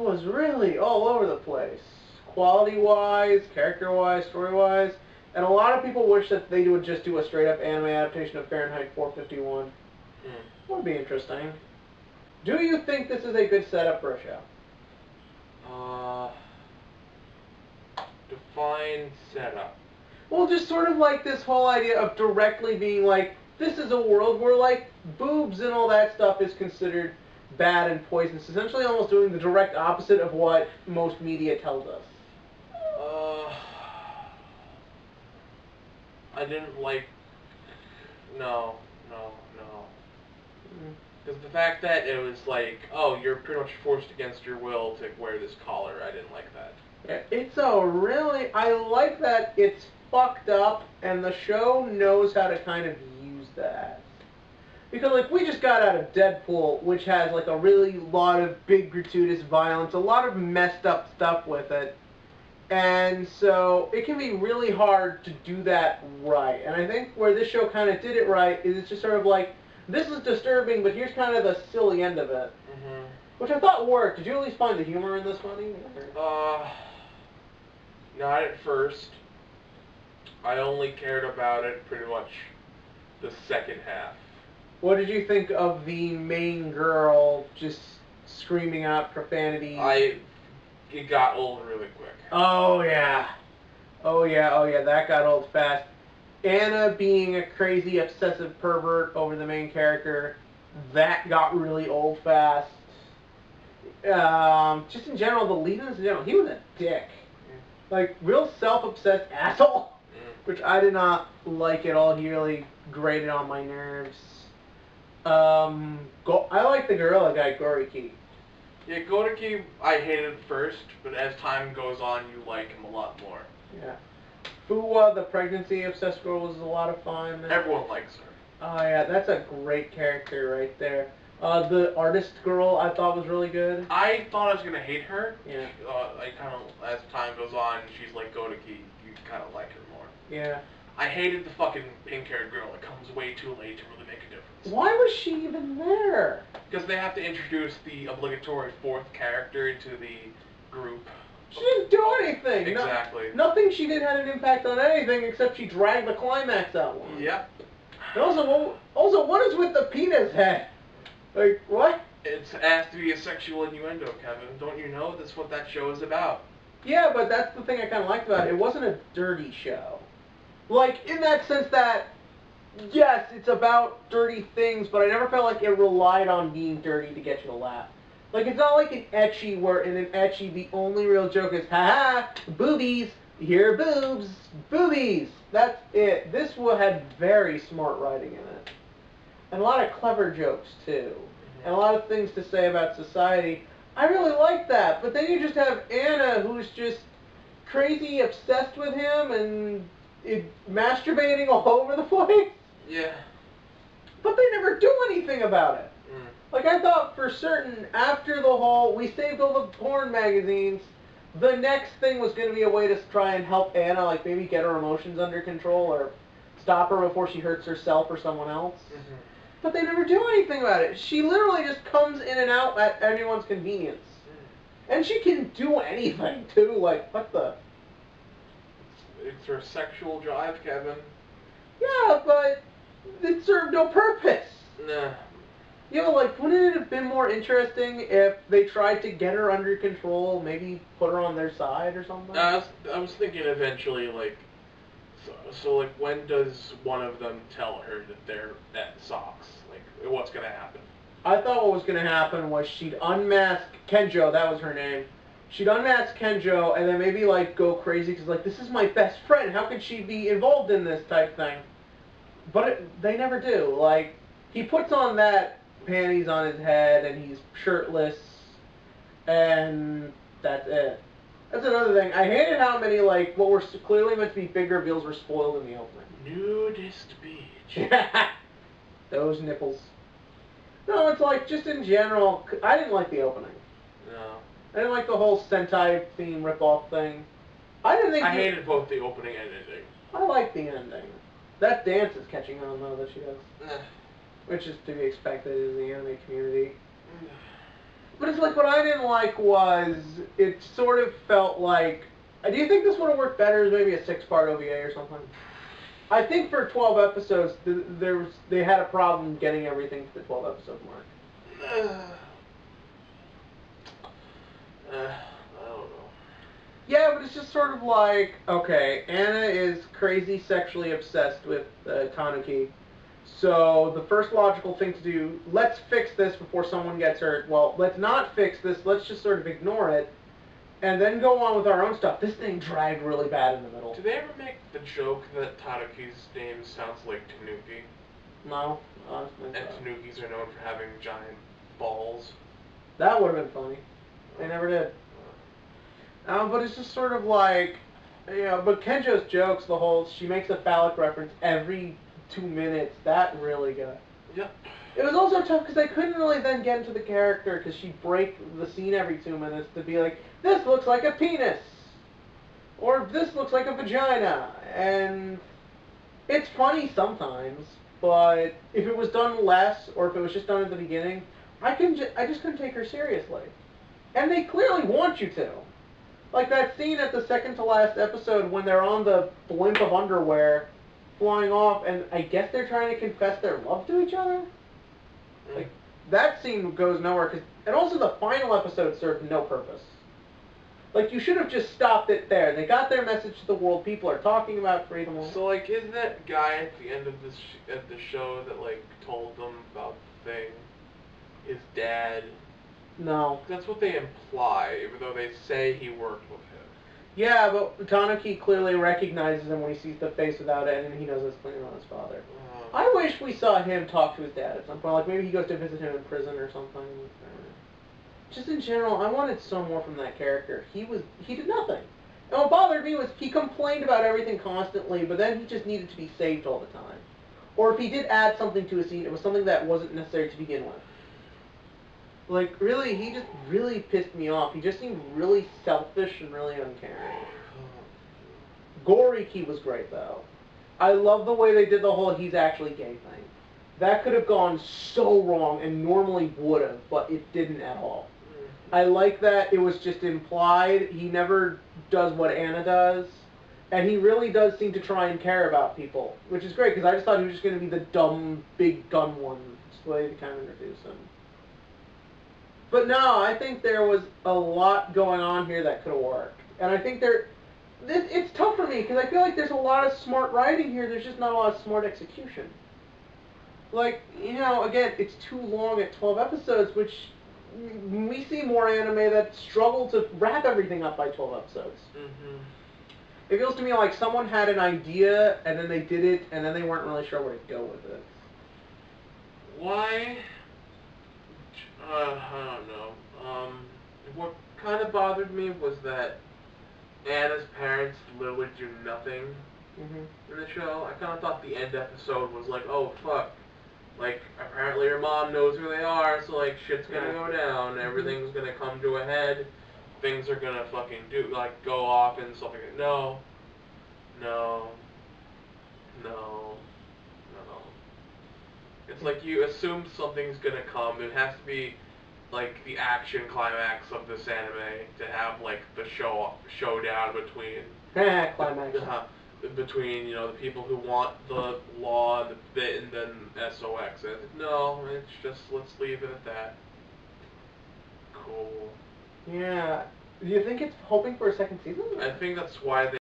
was really all over the place. Quality-wise, character-wise, story-wise. And a lot of people wish that they would just do a straight-up anime adaptation of Fahrenheit 451. Would be interesting. Do you think this is a good setup for a show? Define setup. Well, just sort of like this whole idea of directly being like, this is a world where, like, boobs and all that stuff is considered bad and poisonous. Essentially almost doing the direct opposite of what most media tells us. I didn't like... No. Because the fact that it was like, oh, you're pretty much forced against your will to wear this collar, I didn't like that. It's a really... I like that it's fucked up, and the show knows how to kind of use that. Because, like, we just got out of Deadpool, which has, like, a really lot of big gratuitous violence, a lot of messed up stuff with it. And so it can be really hard to do that right. And I think where this show kind of did it right is it's just sort of like, this is disturbing, but here's kind of the silly end of it. Mm-hmm. Which I thought worked. Did you at least find the humor in this funny? Not at first. I only cared about it pretty much the second half. What did you think of the main girl just screaming out profanity? It got old really quick. Oh yeah, that got old fast. Anna being a crazy, obsessive pervert over the main character, that got really old fast. Just in general, the lead in this in general, he was a dick. Like, real self-obsessed asshole, which I did not like at all. He really grated on my nerves. I like the gorilla guy, Goriki. Yeah, Goriki, I hated at first, but as time goes on, you like him a lot more. Yeah. The pregnancy-obsessed girl, was a lot of fun. Everyone likes her. Oh, yeah, that's a great character right there. The artist girl, I thought was really good. I thought I was going to hate her. Yeah. As time goes on, she's like Goriki, you kind of like her more. Yeah. I hated the fucking pink-haired girl. It comes way too late to really make a difference. Why was she even there? Because they have to introduce the obligatory fourth character into the group. She didn't do anything. Exactly. Nothing she did had an impact on anything except she dragged the climax out. Yep. And also, what is with the penis head? Like, what? It has to be a sexual innuendo, Kevin. Don't you know that's what that show is about? Yeah, but that's the thing I kind of liked about it. It wasn't a dirty show. Like, in that sense that, yes, it's about dirty things, but I never felt like it relied on being dirty to get you to laugh. Like, it's not like an ecchi where in an ecchi the only real joke is, ha-ha, boobies, here are boobs, boobies. That's it. This one had very smart writing in it. And a lot of clever jokes, too. And a lot of things to say about society. I really like that. But then you just have Anna, who's just crazy obsessed with him and masturbating all over the place. Yeah. But they never do anything about it. Like, I thought for certain, after the whole, we saved all the porn magazines, the next thing was going to be a way to try and help Anna, like, maybe get her emotions under control or stop her before she hurts herself or someone else. Mm-hmm. But they never do anything about it. She literally just comes in and out at everyone's convenience. And she can do anything, too. Like, what the... It's her sexual drive, Kevin. Yeah, but it served no purpose. Nah. You know, like, wouldn't it have been more interesting if they tried to get her under control, maybe put her on their side or something? I was thinking eventually, like, so like, when does one of them tell her that they're at socks? Like, what's gonna happen? I thought what was gonna happen was she'd unmask Kenjo, that was her name. She'd unmask Kenjo and then maybe, like, go crazy because, like, this is my best friend. How could she be involved in this type thing? But they never do. Like, he puts on that panties on his head and he's shirtless and that's it. That's another thing. I hated how many, like, what were clearly meant to be big reveals were spoiled in the opening. Nudist beach. Those nipples. No, it's like, just in general, I didn't like the opening. No. I didn't like the whole Sentai theme ripoff thing. I hated both the opening and ending. I like the ending. That dance is catching on, though, that she does. Which is to be expected in the anime community. But it's like what I didn't like was it sort of felt like. Do you think this would have worked better as maybe a 6-part OVA or something? I think for 12 episodes, they had a problem getting everything to the 12 episode mark. I don't know. Yeah, but it's just sort of like, okay, Anna is crazy sexually obsessed with Tanuki. So the first logical thing to do, let's fix this before someone gets hurt. Well, let's not fix this, let's just sort of ignore it, and then go on with our own stuff. This thing dragged really bad in the middle. Did they ever make the joke that Tanuki's name sounds like Tanuki? No, honestly. And Tanukis are known for having giant balls. That would have been funny. They never did. But it's just sort of like, but Kenjo's jokes, the whole, she makes a phallic reference every 2 minutes, that really got. Yep. It was also tough because I couldn't really then get into the character because she'd break the scene every 2 minutes to be like, this looks like a penis! Or this looks like a vagina! And it's funny sometimes, but if it was done less, or if it was just done at the beginning, I just couldn't take her seriously. And they clearly want you to. Like that scene at the second to last episode when they're on the blimp of underwear flying off, and I guess they're trying to confess their love to each other? Like, that scene goes nowhere, and also the final episode served no purpose. Like, you should have just stopped it there. They got their message to the world, people are talking about freedom. So, like, is that guy at the end of this at the show that, like, told them about the thing, his dad? No. That's what they imply, even though they say he worked with him. Yeah, but Tanuki clearly recognizes him when he sees the face without it, and he knows it's clearly not his father. I wish we saw him talk to his dad at some point. Like, maybe he goes to visit him in prison or something. Just in general, I wanted so more from that character. He did nothing. And what bothered me was he complained about everything constantly, but then he just needed to be saved all the time. Or if he did add something to a scene, it was something that wasn't necessary to begin with. Like, really, he just really pissed me off. He just seemed really selfish and really uncaring. Goriki was great, though. I love the way they did the whole he's actually gay thing. That could have gone so wrong and normally would have, but it didn't at all. I like that it was just implied. He never does what Anna does. And he really does seem to try and care about people, which is great, because I just thought he was just going to be the dumb, big gun one. Just the way they kind of introduced him. But no, I think there was a lot going on here that could have worked. And I think it's tough for me, because I feel like there's a lot of smart writing here, there's just not a lot of smart execution. Like, again, it's too long at 12 episodes, which we see more anime that struggle to wrap everything up by 12 episodes. Mm-hmm. It feels to me like someone had an idea, and then they did it, and then they weren't really sure where to go with it. Why? I don't know. What kind of bothered me was that Anna's parents literally do nothing in the show. I kind of thought the end episode was like, oh, fuck. Like, apparently her mom knows who they are, so, like, shit's gonna go down, everything's gonna come to a head, things are gonna fucking go off and stuff like that. No. It's like you assume something's gonna come. It has to be, like, the action climax of this anime to have, like, the showdown between... Climax. Between, the people who want the law and the bit and then SOX. And no, it's just, let's leave it at that. Cool. Yeah. Do you think it's hoping for a second season? I think that's why they